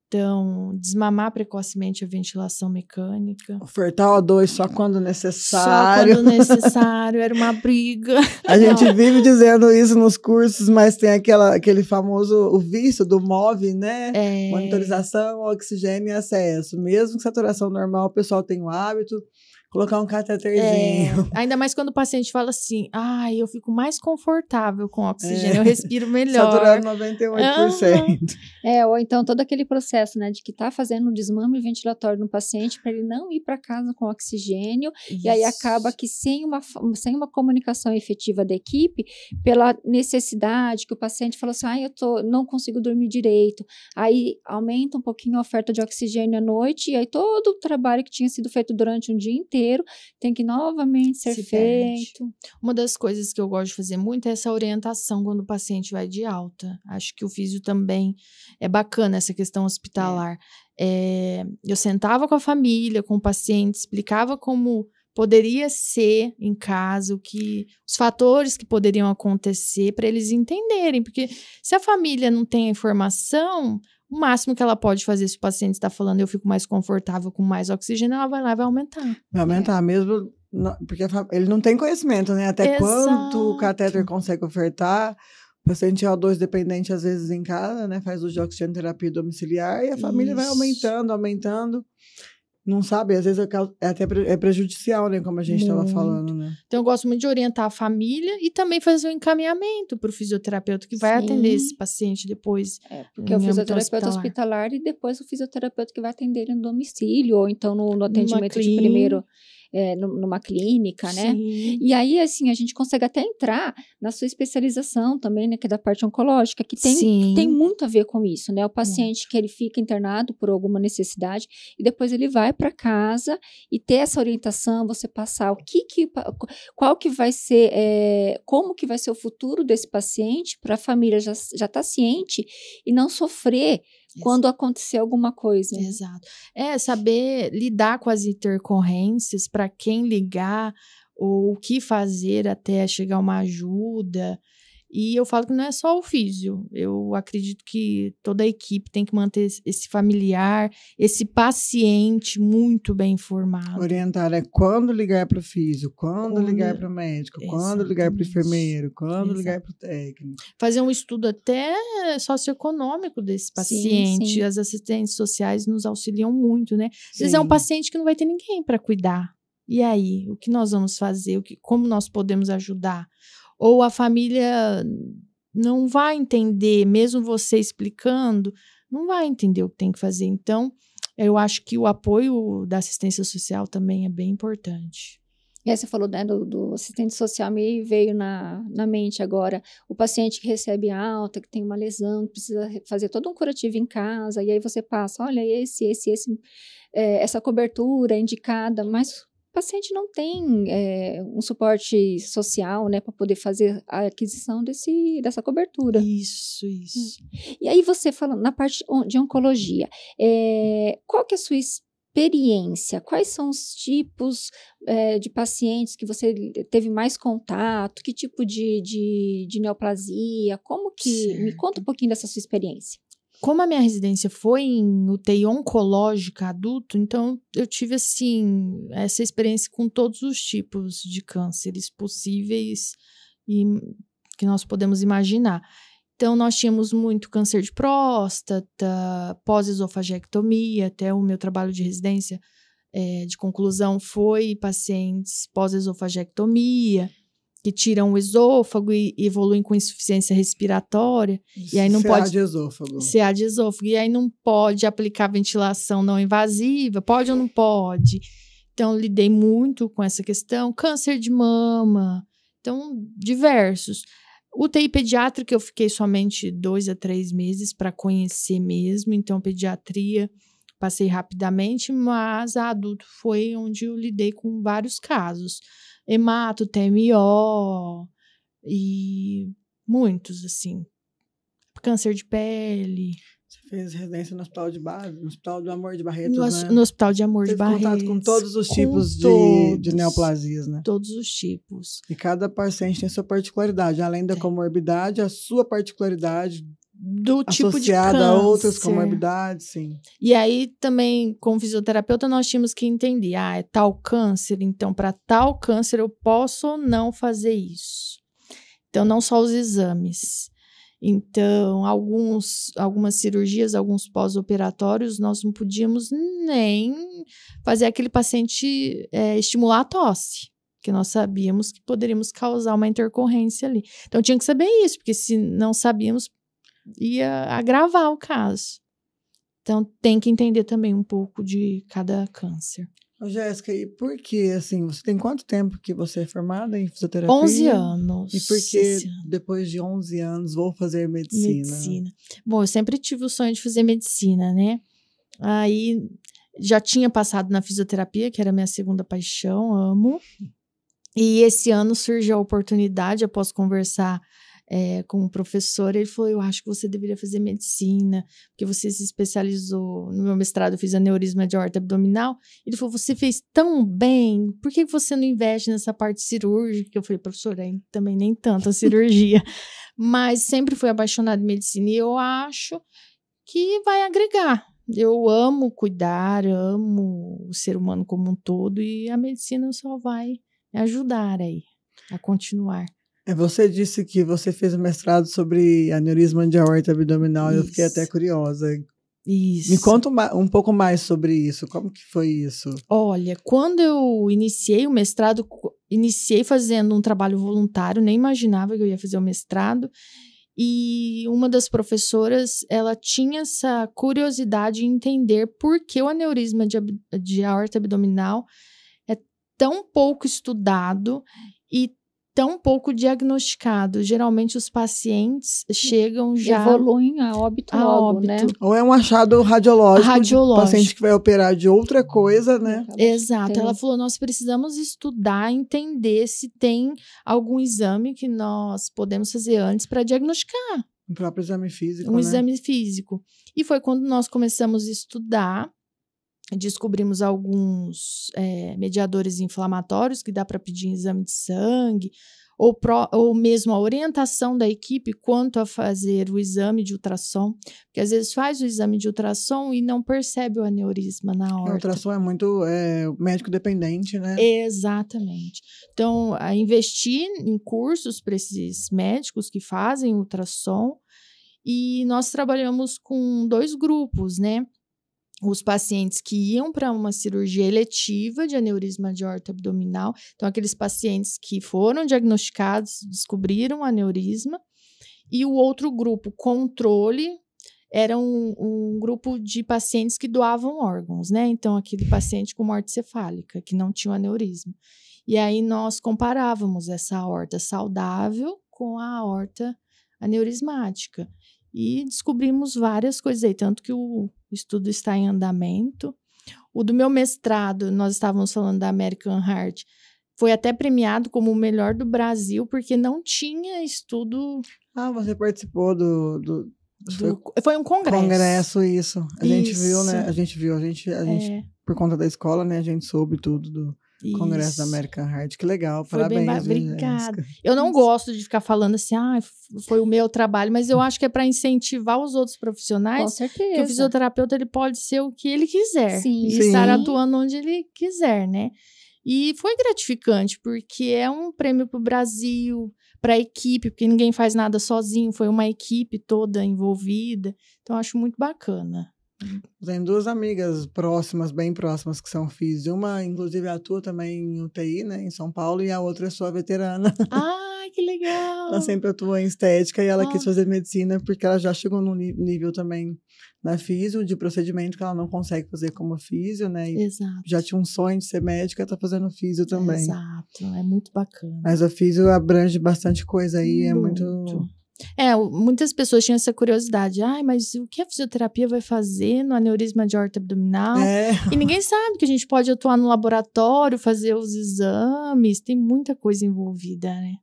[SPEAKER 3] Então, desmamar precocemente a ventilação mecânica.
[SPEAKER 2] Ofertar O2 só quando necessário.
[SPEAKER 3] Só quando necessário, era uma briga.
[SPEAKER 2] A gente vive dizendo isso nos cursos, mas tem aquele famoso o vício do MOV, né? Monitorização, oxigênio e acesso. Mesmo que saturação normal, o pessoal tem o hábito. Colocar um cateterzinho.
[SPEAKER 3] Ainda mais quando o paciente fala assim, eu fico mais confortável com oxigênio, eu respiro melhor.
[SPEAKER 2] Saturado 98%.
[SPEAKER 1] Ou então todo aquele processo, né, de que tá fazendo um desmame ventilatório no paciente para ele não ir para casa com oxigênio. Isso. E aí acaba que sem uma comunicação efetiva da equipe, pela necessidade que o paciente fala assim, não consigo dormir direito. Aí aumenta um pouquinho a oferta de oxigênio à noite e aí todo o trabalho que tinha sido feito durante um dia inteiro tem que novamente ser feito.
[SPEAKER 3] Uma das coisas que eu gosto de fazer muito é essa orientação quando o paciente vai de alta. Acho que o físio também é bacana, essa questão hospitalar. Eu sentava com a família, com o paciente, explicava como poderia ser em casa, os fatores que poderiam acontecer para eles entenderem, porque se a família não tem a informação, o máximo que ela pode fazer, se o paciente está falando eu fico mais confortável com mais oxigênio, ela vai lá e vai aumentar.
[SPEAKER 2] Vai aumentar mesmo, porque ele não tem conhecimento, né? Até quanto o catéter consegue ofertar. O paciente é O2 dependente, às vezes, em casa, né? Faz uso de oxigenoterapia domiciliar e a família vai aumentando. não sabe, às vezes é até prejudicial, né? Como a gente estava falando, né?
[SPEAKER 3] Então, eu gosto muito de orientar a família e também fazer um encaminhamento para o fisioterapeuta que vai atender esse paciente depois.
[SPEAKER 1] Porque é o fisioterapeuta hospitalar e depois o fisioterapeuta que vai atender ele no domicílio, ou então no atendimento de primeiro, numa clínica, né?
[SPEAKER 3] Sim.
[SPEAKER 1] E aí, assim, a gente consegue até entrar na sua especialização também, né? Que é da parte oncológica, que tem muito a ver com isso, né? O paciente que ele fica internado por alguma necessidade e depois ele vai para casa e ter essa orientação, você passar qual que vai ser, como que vai ser o futuro desse paciente para a família já estar ciente e não sofrer quando acontecer alguma coisa.
[SPEAKER 3] Exato. Saber lidar com as intercorrências, para quem ligar, ou o que fazer até chegar uma ajuda. E eu falo que não é só o físio. Eu acredito que toda a equipe tem que manter esse familiar, esse paciente muito bem informado.
[SPEAKER 2] Orientar quando ligar para o físio, quando ligar para o médico, quando ligar para o enfermeiro, quando ligar para o técnico.
[SPEAKER 3] Fazer um estudo até socioeconômico desse paciente.
[SPEAKER 1] Sim.
[SPEAKER 3] As assistentes sociais nos auxiliam muito, né? Às vezes é um paciente que não vai ter ninguém para cuidar. E aí, o que nós vamos fazer? Como nós podemos ajudar? Ou a família não vai entender, mesmo você explicando, não vai entender o que tem que fazer. Então, eu acho que o apoio da assistência social também é bem importante.
[SPEAKER 1] E aí você falou, né, do assistente social, me veio na mente agora o paciente que recebe alta, que tem uma lesão, que precisa fazer todo um curativo em casa, e aí você passa, olha, essa cobertura é indicada, mas o paciente não tem um suporte social, né, para poder fazer a aquisição dessa cobertura.
[SPEAKER 3] Isso.
[SPEAKER 1] E aí você falando na parte de oncologia, qual que é a sua experiência? Quais são os tipos de pacientes que você teve mais contato? Que tipo de neoplasia? Me conta um pouquinho dessa sua experiência.
[SPEAKER 3] Como a minha residência foi em UTI oncológica adulto, então eu tive, assim, essa experiência com todos os tipos de cânceres possíveis e que nós podemos imaginar. Então, nós tínhamos muito câncer de próstata, pós-esofagectomia, até o meu trabalho de residência de conclusão foi pacientes pós-esofagectomia, que tiram o esôfago e evoluem com insuficiência respiratória. E aí não pode
[SPEAKER 2] de esôfago.
[SPEAKER 3] CA de esôfago. E aí não pode aplicar ventilação não invasiva, pode ou não pode? Então, lidei muito com essa questão. Câncer de mama, então, diversos. UTI pediátrica eu fiquei somente 2 a 3 meses para conhecer mesmo, então pediatria passei rapidamente, mas a adulto foi onde eu lidei com vários casos. Hemato, TMO e muitos, assim. Câncer de pele.
[SPEAKER 2] Você fez residência no Hospital de Base, no Hospital do Amor de Barretos, né?
[SPEAKER 3] No Hospital de Amor de Barretos.
[SPEAKER 2] Contato com todos os tipos de neoplasias, né?
[SPEAKER 3] Todos os tipos.
[SPEAKER 2] E cada paciente tem sua particularidade. Além da comorbidade, a sua particularidade
[SPEAKER 3] do tipo de
[SPEAKER 2] associada
[SPEAKER 3] câncer.
[SPEAKER 2] A outras comorbidades, sim.
[SPEAKER 3] E aí, também, como fisioterapeuta, nós tínhamos que entender, é tal câncer, então, para tal câncer, eu posso ou não fazer isso. Então, não só os exames. Então, algumas cirurgias, alguns pós-operatórios, nós não podíamos nem fazer aquele paciente estimular a tosse, porque nós sabíamos que poderíamos causar uma intercorrência ali. Então, tinha que saber isso, porque se não sabíamos, ia agravar o caso. Então, tem que entender também um pouco de cada câncer.
[SPEAKER 2] Jéssica, e por que, assim, você tem quanto tempo que você é formada em fisioterapia?
[SPEAKER 3] 11 anos.
[SPEAKER 2] E por que depois de 11 anos vou fazer medicina?
[SPEAKER 3] Bom, eu sempre tive o sonho de fazer medicina, né? Aí, já tinha passado na fisioterapia, que era a minha segunda paixão, amo. E esse ano surgiu a oportunidade, após conversar com o professor, ele falou, eu acho que você deveria fazer medicina, porque você se especializou, no meu mestrado eu fiz aneurisma de aorta abdominal, ele falou, você fez tão bem, por que você não investe nessa parte cirúrgica? Eu falei, professor, também nem tanto a cirurgia, mas sempre fui apaixonada em medicina e eu acho que vai agregar. Eu amo cuidar, amo o ser humano como um todo e a medicina só vai me ajudar aí a continuar.
[SPEAKER 2] Você disse que você fez um mestrado sobre aneurisma de aorta abdominal.
[SPEAKER 3] Isso.
[SPEAKER 2] Eu fiquei até curiosa.
[SPEAKER 3] Isso.
[SPEAKER 2] Me conta um pouco mais sobre isso. Como que foi isso?
[SPEAKER 3] Olha, quando eu iniciei o mestrado, iniciei fazendo um trabalho voluntário, nem imaginava que eu ia fazer o mestrado. E uma das professoras, ela tinha essa curiosidade em entender por que o aneurisma de aorta abdominal é tão pouco estudado e tão pouco diagnosticado. Geralmente os pacientes chegam já...
[SPEAKER 1] Evoluem a óbito logo, né?
[SPEAKER 2] Ou é um achado radiológico. De paciente que vai operar de outra coisa, né?
[SPEAKER 3] Exato. Ela falou, nós precisamos estudar, entender se tem algum exame que nós podemos fazer antes para diagnosticar.
[SPEAKER 2] O próprio exame físico,
[SPEAKER 3] Um exame físico. E foi quando nós começamos a estudar, descobrimos alguns mediadores inflamatórios que dá para pedir em exame de sangue, ou mesmo a orientação da equipe quanto a fazer o exame de ultrassom, porque às vezes faz o exame de ultrassom e não percebe o aneurisma na aorta.
[SPEAKER 2] O ultrassom é muito médico dependente, né?
[SPEAKER 3] Exatamente. Então, a investir em cursos para esses médicos que fazem ultrassom, e nós trabalhamos com 2 grupos, né? Os pacientes que iam para uma cirurgia eletiva de aneurisma de aorta abdominal, então aqueles pacientes que foram diagnosticados, descobriram aneurisma, e o outro grupo, controle, era um grupo de pacientes que doavam órgãos, né? Então, aquele paciente com morte cefálica, que não tinha aneurisma. E aí nós comparávamos essa aorta saudável com a aorta aneurismática. E descobrimos várias coisas aí, tanto que o estudo está em andamento. O do meu mestrado, nós estávamos falando da American Heart, foi até premiado como o melhor do Brasil, porque não tinha estudo...
[SPEAKER 2] Ah, você participou
[SPEAKER 3] Foi um congresso.
[SPEAKER 2] Congresso, isso. A gente viu, né? A gente, por conta da escola, né? A gente soube tudo do Congresso da American Heart. Que legal,
[SPEAKER 3] foi
[SPEAKER 2] parabéns.
[SPEAKER 3] Obrigada. Eu não gosto de ficar falando assim, foi o meu trabalho, mas eu acho que é para incentivar os outros profissionais.
[SPEAKER 1] Com certeza.
[SPEAKER 3] Que o fisioterapeuta ele pode ser o que ele quiser.
[SPEAKER 1] Sim.
[SPEAKER 3] E estar atuando onde ele quiser, né? E foi gratificante, porque é um prêmio para o Brasil, para a equipe, porque ninguém faz nada sozinho, foi uma equipe toda envolvida. Então, eu acho muito bacana.
[SPEAKER 2] Tem 2 amigas próximas, bem próximas, que são FIS. Uma, inclusive, atua também em UTI, né, em São Paulo, e a outra é sua veterana.
[SPEAKER 3] Ai, que legal!
[SPEAKER 2] Ela sempre atua em estética e ela quis fazer medicina porque ela já chegou num nível também na físio, de procedimento que ela não consegue fazer como físio, né? E
[SPEAKER 3] exato.
[SPEAKER 2] Já tinha um sonho de ser médica, tá fazendo físio também.
[SPEAKER 3] Exato, é muito bacana.
[SPEAKER 2] Mas a físio abrange bastante coisa aí, muito...
[SPEAKER 3] Muitas pessoas tinham essa curiosidade. Mas o que a fisioterapia vai fazer no aneurisma de aorta abdominal? E ninguém sabe que a gente pode atuar no laboratório, fazer os exames. Tem muita coisa envolvida, né?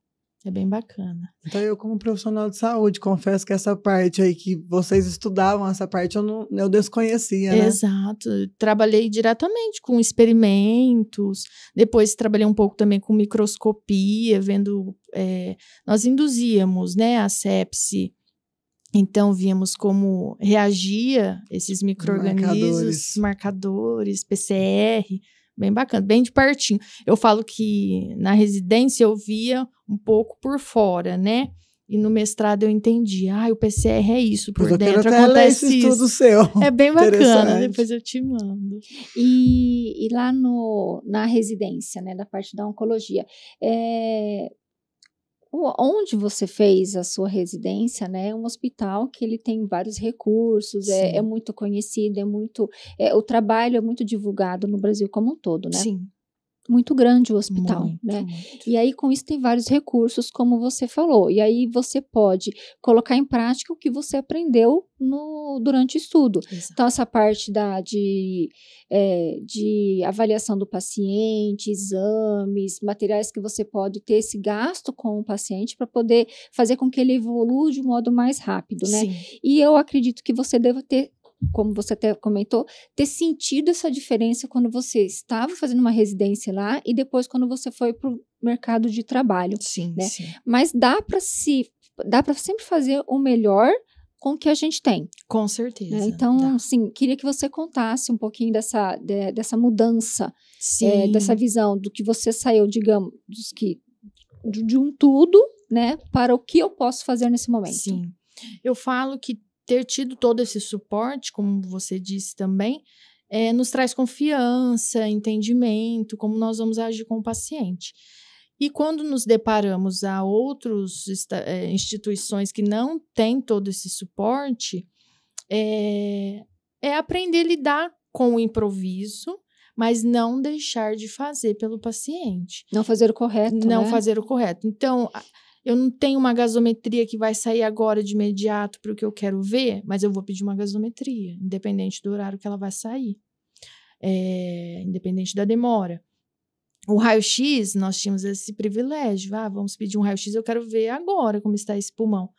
[SPEAKER 3] É bem bacana.
[SPEAKER 2] Então, eu como profissional de saúde, confesso que essa parte aí que vocês estudavam, essa parte eu desconhecia, né?
[SPEAKER 3] Exato. Trabalhei diretamente com experimentos, depois trabalhei um pouco também com microscopia, vendo... nós induzíamos, né, a sepse, então víamos como reagia esses micro-organismos, marcadores, PCR... Bem bacana, bem de pertinho. Eu falo que na residência eu via um pouco por fora, né? E no mestrado eu entendi. O PCR é isso, por dentro acontece isso.
[SPEAKER 2] Estudo seu.
[SPEAKER 3] É bem bacana, depois eu te mando.
[SPEAKER 1] E lá na residência, né, da parte da oncologia, onde você fez a sua residência, né, é um hospital que ele tem vários recursos, é muito conhecido, o trabalho é muito divulgado no Brasil como um todo, né?
[SPEAKER 3] Sim.
[SPEAKER 1] Muito grande o hospital,
[SPEAKER 3] muito,
[SPEAKER 1] né?
[SPEAKER 3] Muito.
[SPEAKER 1] E aí, com isso, tem vários recursos, como você falou. E aí, você pode colocar em prática o que você aprendeu durante o estudo.
[SPEAKER 3] Exato.
[SPEAKER 1] Então, essa parte de avaliação do paciente, exames, materiais que você pode ter esse gasto com o paciente para poder fazer com que ele evolua de um modo mais rápido, né?
[SPEAKER 3] Sim.
[SPEAKER 1] E eu acredito que você deva ter, como você até comentou, ter sentido essa diferença quando você estava fazendo uma residência lá e depois quando você foi para o mercado de trabalho.
[SPEAKER 3] Sim,
[SPEAKER 1] né?
[SPEAKER 3] sim.
[SPEAKER 1] Mas dá para sempre fazer o melhor com o que a gente tem.
[SPEAKER 3] Com certeza.
[SPEAKER 1] Né? Então, assim, queria que você contasse um pouquinho dessa mudança, dessa visão do que você saiu, digamos, de um tudo, né, para o que eu posso fazer nesse momento.
[SPEAKER 3] Sim. Eu falo que ter tido todo esse suporte, como você disse também, nos traz confiança, entendimento, como nós vamos agir com o paciente. E quando nos deparamos a outras instituições que não têm todo esse suporte, é aprender a lidar com o improviso, mas não deixar de fazer pelo paciente.
[SPEAKER 1] Não fazer o correto,
[SPEAKER 3] Não
[SPEAKER 1] né?
[SPEAKER 3] fazer o correto. Então, eu não tenho uma gasometria que vai sair agora de imediato para o que eu quero ver, mas eu vou pedir uma gasometria, independente do horário que ela vai sair, independente da demora. O raio-x, nós tínhamos esse privilégio. Vamos pedir um raio-x, eu quero ver agora como está esse pulmão.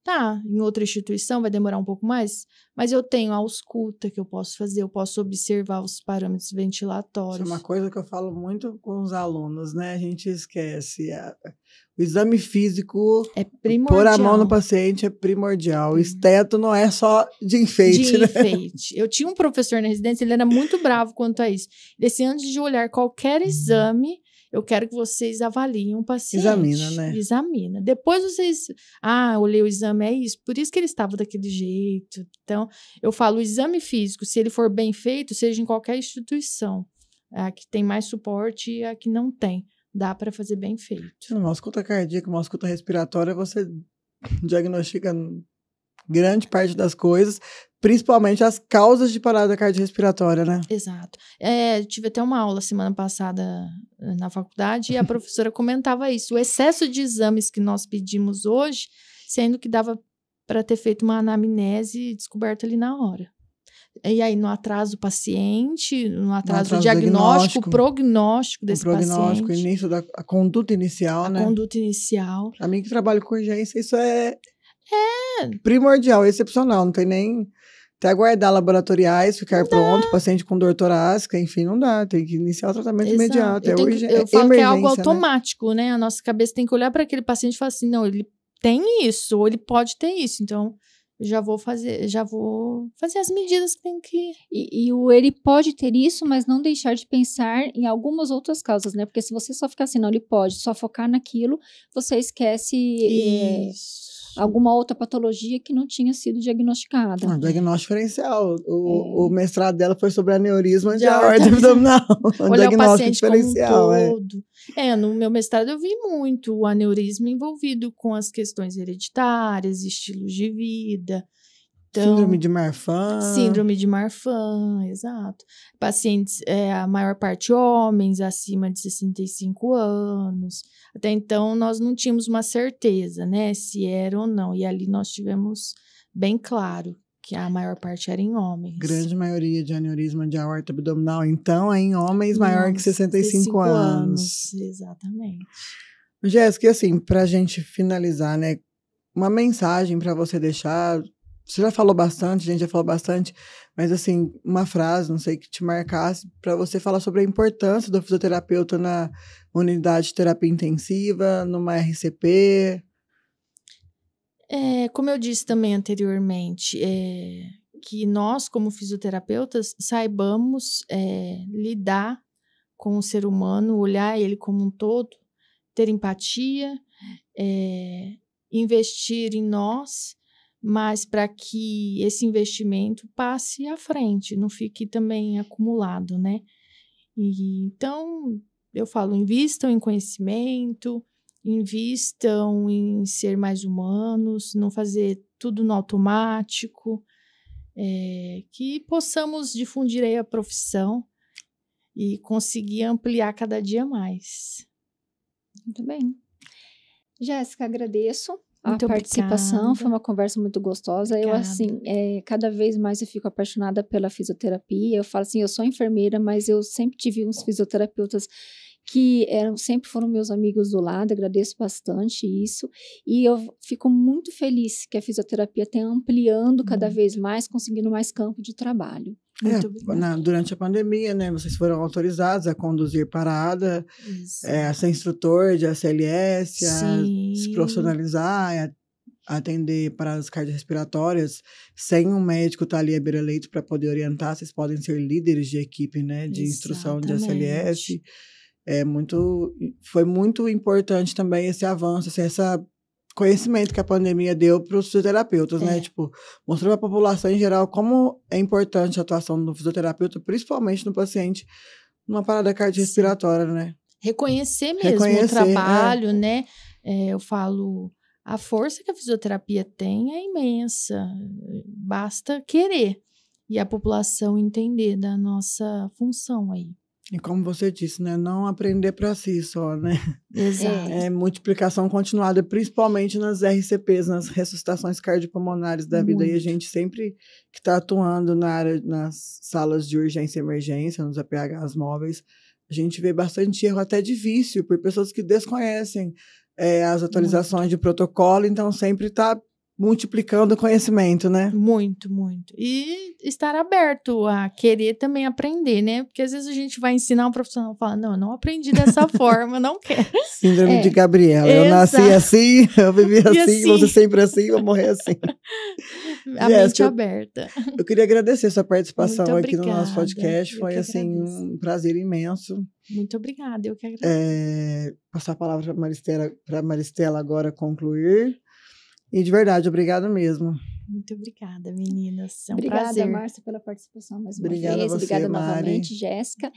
[SPEAKER 3] Tá, em outra instituição vai demorar um pouco mais, mas eu tenho a ausculta que eu posso fazer, eu posso observar os parâmetros ventilatórios.
[SPEAKER 2] Isso é uma coisa que eu falo muito com os alunos, né? A gente esquece. O exame físico,
[SPEAKER 3] é primordial.
[SPEAKER 2] Pôr a mão no paciente é primordial. O esteto não é só de enfeite, né?
[SPEAKER 3] Eu tinha um professor na residência, ele era muito bravo quanto a isso. Ele disse, antes de olhar qualquer exame, eu quero que vocês avaliem o paciente.
[SPEAKER 2] Examina, né?
[SPEAKER 3] Examina. Depois vocês... olhei o exame, é isso. Por isso que ele estava daquele jeito. Então, eu falo, o exame físico, se ele for bem feito, seja em qualquer instituição. A que tem mais suporte e a que não tem. Dá para fazer bem feito.
[SPEAKER 2] Uma ausculta cardíaca, uma ausculta respiratória, você diagnostica grande parte das coisas, principalmente as causas de parada cardiorrespiratória, né?
[SPEAKER 3] Exato. Tive até uma aula semana passada na faculdade e a professora comentava isso. O excesso de exames que nós pedimos hoje, sendo que dava para ter feito uma anamnese descoberta ali na hora. E aí, no atraso do paciente, no atraso do diagnóstico, prognóstico desse paciente.
[SPEAKER 2] O início da conduta inicial, né?
[SPEAKER 3] A conduta inicial.
[SPEAKER 2] A mim que trabalho com urgência, isso é primordial, excepcional. Não tem nem até aguardar laboratoriais, ficar pronto, paciente com dor torácica, enfim, não dá. Tem que iniciar o tratamento imediato.
[SPEAKER 3] Eu falo que é algo automático, né? A nossa cabeça tem que olhar para aquele paciente e falar assim, não, ele tem isso, ou ele pode ter isso. Então, já vou fazer as medidas que tem que...
[SPEAKER 1] E ele pode ter isso, mas não deixar de pensar em algumas outras causas, né? Porque se você só ficar assim, não, ele pode, só focar naquilo, você esquece alguma outra patologia que não tinha sido diagnosticada.
[SPEAKER 2] Diagnóstico diferencial. O mestrado dela foi sobre aneurisma de aorta abdominal.
[SPEAKER 3] Olhar o paciente diferencial, como um todo. No meu mestrado eu vi muito o aneurisma envolvido com as questões hereditárias, estilos de vida. Então, Síndrome de Marfan, exato. Pacientes, a maior parte homens, acima de 65 anos. Até então, nós não tínhamos uma certeza, né, se era ou não. E ali nós tivemos bem claro que a maior parte era em homens.
[SPEAKER 2] Grande maioria de aneurisma de aorta abdominal, então, é em homens maior que 65 anos.
[SPEAKER 3] Exatamente.
[SPEAKER 2] Jéssica, assim, pra gente finalizar, né, uma mensagem para você deixar... Você já falou bastante, a gente já falou bastante, mas assim, uma frase, não sei, que te marcasse, para você falar sobre a importância do fisioterapeuta na unidade de terapia intensiva, numa RCP.
[SPEAKER 3] Como eu disse também anteriormente, que nós, como fisioterapeutas, saibamos lidar com o ser humano, olhar ele como um todo, ter empatia, investir em nós, mas para que esse investimento passe à frente, não fique também acumulado, né? Então, eu falo, invistam em conhecimento, invistam em ser mais humanos, não fazer tudo no automático, que possamos difundir aí a profissão e conseguir ampliar cada dia mais.
[SPEAKER 1] Muito bem. Jéssica, agradeço a
[SPEAKER 3] muito
[SPEAKER 1] participação,
[SPEAKER 3] obrigada.
[SPEAKER 1] Foi uma conversa muito gostosa.
[SPEAKER 3] Obrigada.
[SPEAKER 1] Eu, assim, cada vez mais eu fico apaixonada pela fisioterapia. Eu falo assim, eu sou enfermeira, mas eu sempre tive uns fisioterapeutas que sempre foram meus amigos do lado, agradeço bastante isso, e eu fico muito feliz que a fisioterapia tenha ampliando cada vez mais, conseguindo mais campo de trabalho.
[SPEAKER 2] Durante a pandemia, né, vocês foram autorizados a conduzir parada, a ser instrutor de ACLS, a se profissionalizar, a atender paradas cardiorrespiratórias, sem um médico estar ali à beira-leito para poder orientar, vocês podem ser líderes de equipe, né, de instrução de ACLS. Foi muito importante também esse avanço, assim, essa conhecimento que a pandemia deu para os fisioterapeutas, né? Tipo, mostrou para a população em geral como é importante a atuação do fisioterapeuta, principalmente no paciente numa parada cardiorrespiratória, né?
[SPEAKER 3] Reconhecer mesmo o trabalho, né? Eu falo, a força que a fisioterapia tem é imensa, basta querer e a população entender da nossa função aí.
[SPEAKER 2] E como você disse, né? Não aprender para si só, né?
[SPEAKER 3] Exato.
[SPEAKER 2] É multiplicação continuada, principalmente nas RCPs, nas ressuscitações cardiopulmonares da vida. E a gente sempre que está atuando na área, nas salas de urgência e emergência, nos APHs móveis, a gente vê bastante erro até de vício, por pessoas que desconhecem as atualizações de protocolo, então sempre está multiplicando o conhecimento, né?
[SPEAKER 3] Muito, muito. E estar aberto a querer também aprender, né? Porque às vezes a gente vai ensinar um profissional e fala, não, eu não aprendi dessa forma, não quero.
[SPEAKER 2] Síndrome de Gabriela. Eu nasci assim, eu vivi assim, vou ser sempre assim, vou morrer assim.
[SPEAKER 3] A mente aberta.
[SPEAKER 2] Eu queria agradecer a sua participação
[SPEAKER 3] Muito
[SPEAKER 2] aqui no nosso podcast.
[SPEAKER 3] Eu
[SPEAKER 2] Foi,
[SPEAKER 3] que
[SPEAKER 2] assim,
[SPEAKER 3] agradeço.
[SPEAKER 2] um prazer imenso.
[SPEAKER 3] Muito obrigada, eu que agradeço.
[SPEAKER 2] Passar a palavra para a Maristela agora concluir. E de verdade, obrigado mesmo.
[SPEAKER 3] Muito obrigada, meninas. É um
[SPEAKER 1] Obrigada,
[SPEAKER 3] prazer.
[SPEAKER 1] Márcia, pela participação mais uma
[SPEAKER 2] Obrigada
[SPEAKER 1] vez.
[SPEAKER 2] a você,
[SPEAKER 1] Obrigada
[SPEAKER 2] Mari.
[SPEAKER 1] novamente, Jéssica.